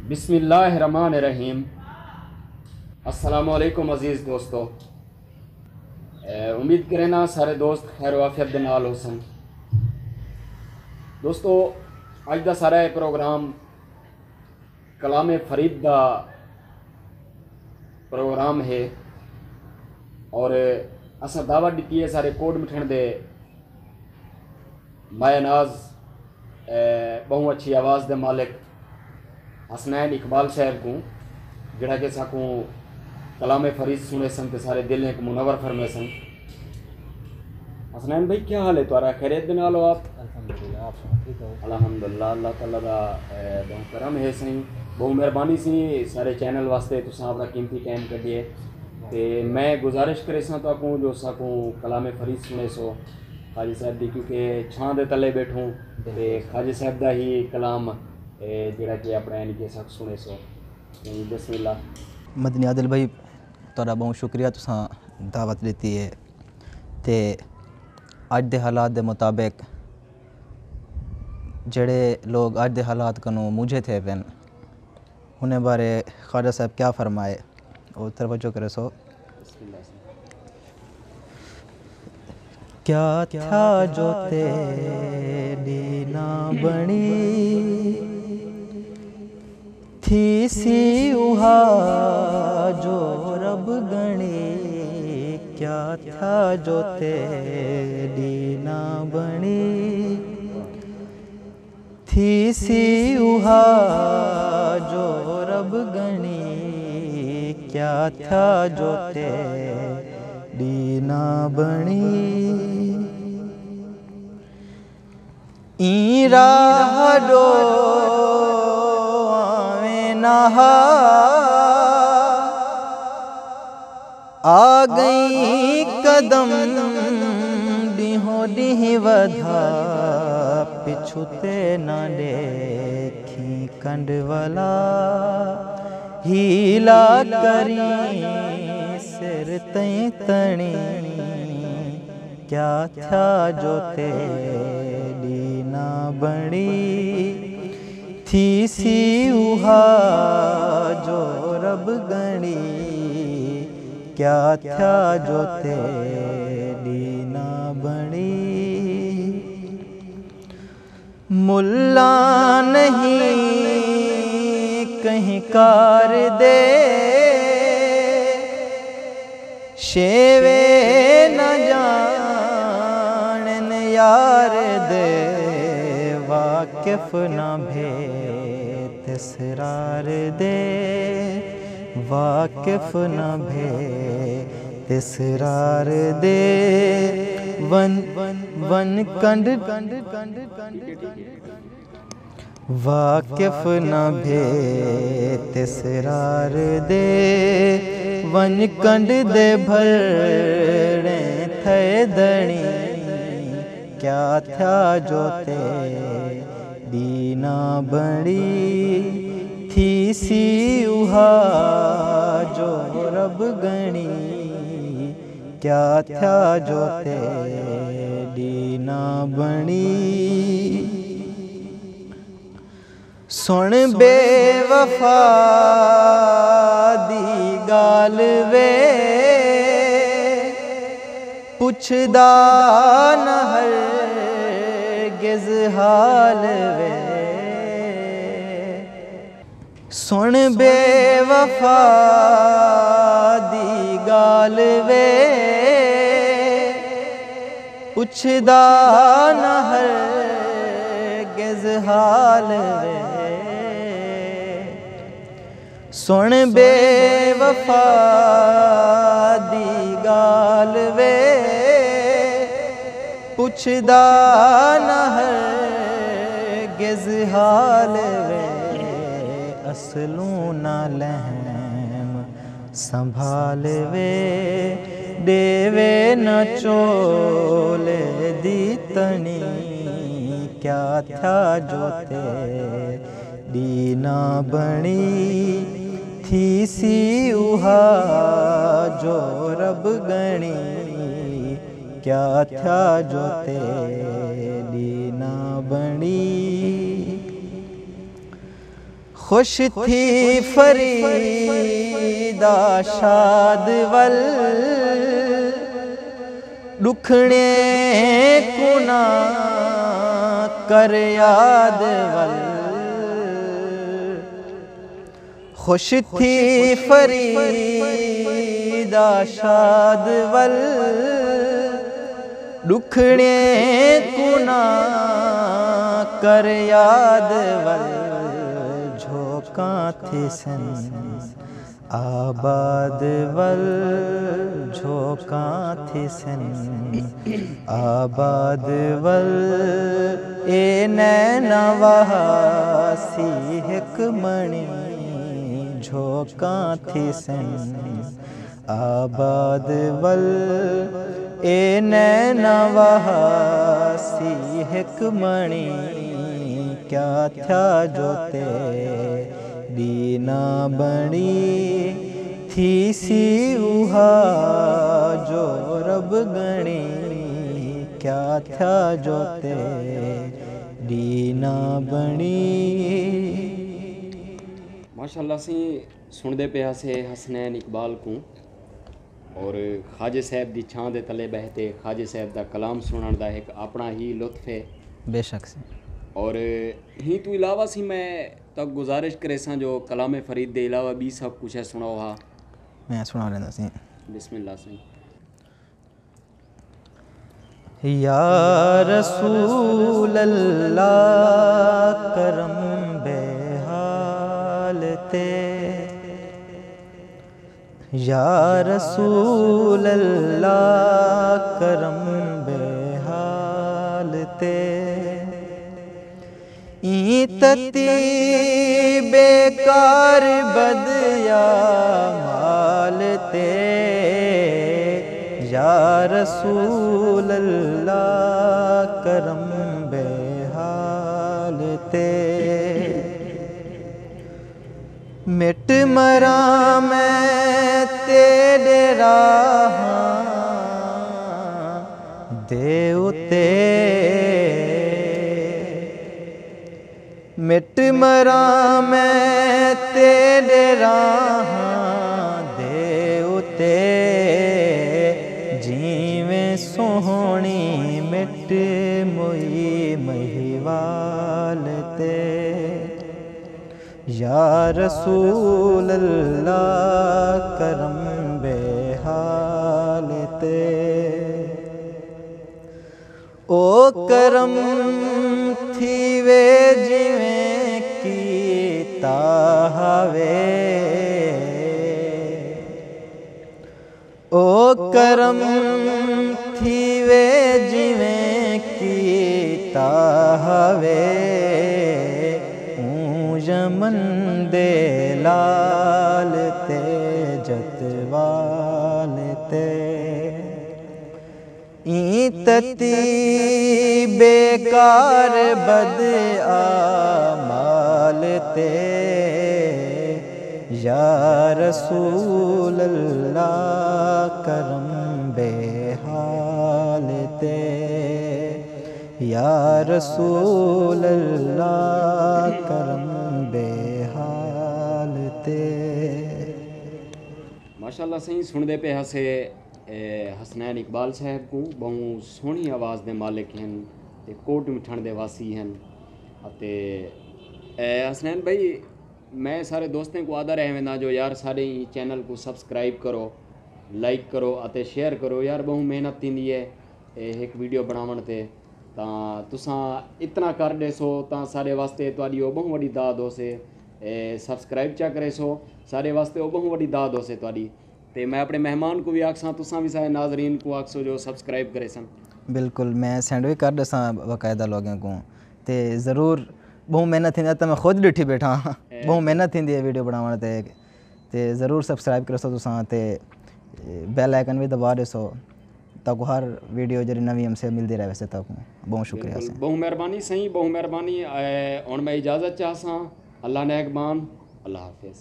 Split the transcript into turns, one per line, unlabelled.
बिस्मिल्लाहिर्रहमानिर्रहीम। अस्सलामु अलैकुम अजीज़ दोस्तों। उम्मीद करें ना सारे दोस्त खैर वाफियत दे नाल होसन। दोस्तों अज दा सारा प्रोग्राम कलाम फरीद दा प्रोग्राम है और असा दावत दी है सारे कोट मिठण दे मायनाज बहु अच्छी आवाज़ दे मालिक हसनैन इकबाल साहब को जड़ा के साकू कलाम फरीद सुने सन ते सारे दिल एक मुनवर फरमे सन। हसनैन भाई क्या हाल है तुम्हारा? खैरियत दे नाल हो आप?
अल्हम्दुलिल्लाह, आप ठीक हो?
अल्हम्दुलिल्लाह, अल्लाह ताला दा बहुत करम है सही, बहुत मेहरबानी सी सारे चैनल वास्ते तुसां अपना कीमती टाइम कढिए। ते मैं गुजारिश करे सा तो जो साकू कलाम फरीद सुने सो खाजी साहब दी, क्योंकि छां दे तले बैठूँ ते खाजी साहब दा ही कलाम जड़ा कि अपना यानी कि सब सुने सो। बिस्मिल्लाह।
मदनी आदिल भाई तुहाडा बहुत शुक्रिया, तुसां दावत दी है ते अज दे हालात दे मुताबिक जड़े लोग अज दे हालात कनू मुझे थे पेन उन्हें बारे ख्वाजा साहब क्या फरमाए और तवज्जो करे सो। क्या था जो तेरी ना बनी थी सी उहा जो रब गणी, क्या था जो तेरी ना बनी थी सी उहा जो रब गणी, क्या था जो तेरी ना बनी। ई राह डो आ गई कदम डिहो डिह वधा, पिछुते न देखी कंडवला हीला करी सिर तई तणी, क्या था जो तेरी ना बणी थी सी उहा जो रब गणी, क्या था जो तेरी ना बणी। मुल्ला नहीं कहीं कार दे शेवे न जानन यार दे, वाकिफ न भेद इसरार दे, वाकिफ न भेद इसरार दे। वन वन कंड वाकिफ न भेद इसरार दे, वन कंड दे भरणे थे दणी, क्या था जो तेरी ना बणी थी सी उहा जो रब गणी, क्या था जो तेरी ना बणी। सुन बेवफा दी गाल वे पुछदा न हरगिज़ हाल वे, सुन बेवफा दी गाल वे पुछदा न हरगिज़ हाल वे, सुन बेवफा दी गाल वे पुछदा न हरगिज़ हाल वे, असलू ना लहम संभाल वे देवे न चोले दी तनी, क्या था जो तेरी ना बणी थी सी उहा जो रब गणी, क्या था जो तेरी ना बणी। खुश थी फरीदा शाद वल दुखने कुना कर याद वल खुश थी फरीदा शाद वल दुखने कुना कर याद वल झोंका थी सन आबाद वल झोंका थी सन आबाद वल ए नैना वहासी हिक मणि झोंका थी सन आबाद वल ए नैना वहासी हिक मणि क्या थया जोते दीना बणी थी सी उहा जो रब गणी क्या थया जोते दीना बणी।
माशाअल्लाह सी सुनते पे से हसनैन इकबाल को और ख्वाजा साहब की छां दे तले बहते ख्वाजा साहब का कलाम सुनने का एक अपना ही लुत्फ है
बेशक से।
और ही तो इलावा सी मैं तक गुजारिश करे सा जो कलाम फरीद के अलावा भी सब कुछ है सुनाओ हा
मैं सुना लेंदा सी।
बिस्मिल्लाह सी।
या रसूल अल्लाह करम बेहाल ते या रसूल अल्लाह करम बेहाल ते तती बेकार बदया माल ते या रसूल अल्लाह करम बेहाल ते मिट मरा मैं तेरे राह दे उते मिट मरा मैं तेरे राह दे उते जीवें सोहनी मिट मोई महिवाल ते या रसूल अल्लाह करम बेहाल ते ओ करम थी वे जिवें कीता हवे ओ करम थी वे जिवें कीता हवे यमन दे लाल ते जतवाल ते तती बेकार बद आमाल ते या रसूल अल्लाह करम बेहाल ते या रसूल अल्लाह करम बेहाल ते।
माशाअल्लाह सही सुनते पे हसे हसनैन इकबाल साहब को बहु सोहनी आवाज़ के मालिक हैं ते कोट मिठण दे वासी हैं अते हसनैन भाई मैं सारे दोस्तों को आदा रह वेंदा जो यार सारे चैनल को सब्सक्राइब करो लाइक करो अते शेयर करो यार बहु मेहनत थींदी है एक वीडियो बनावन ते तां तुसां इतना कर देसो तां सारे वास्ते तुहाडी ओ बहु वड्डी दाद होसे सब्सक्राइब चा करे सो सारे वास्ते ओ बहु वड्डी दाद होसे तुहाडी ते मैं अपने मेहमान को भी आखसा तुसां भी सारे नाजरीन को आखसो जो सब्सक्राइब करे सन।
बिल्कुल मैं सेंड भी कर दसा बाकायदा लोगों को ते ज़रूर बहु मेहनत थी तो मैं खुद डिठी बैठा बहु मेहनत थी वीडियो बनाने ते ज़रूर सब्सक्राइब करो तुसां ते बेल आइकन भी दबा देसो ताकि हर वीडियो जी नवी हमसे मिलती रहे वैसे तक बहुत शुक्रिया से
बहु मेहरबानी सही बहु मेहरबानी। और मैं इजाज़त चाहसा अल्लाह नेकबान अल्लाह हाफिज़।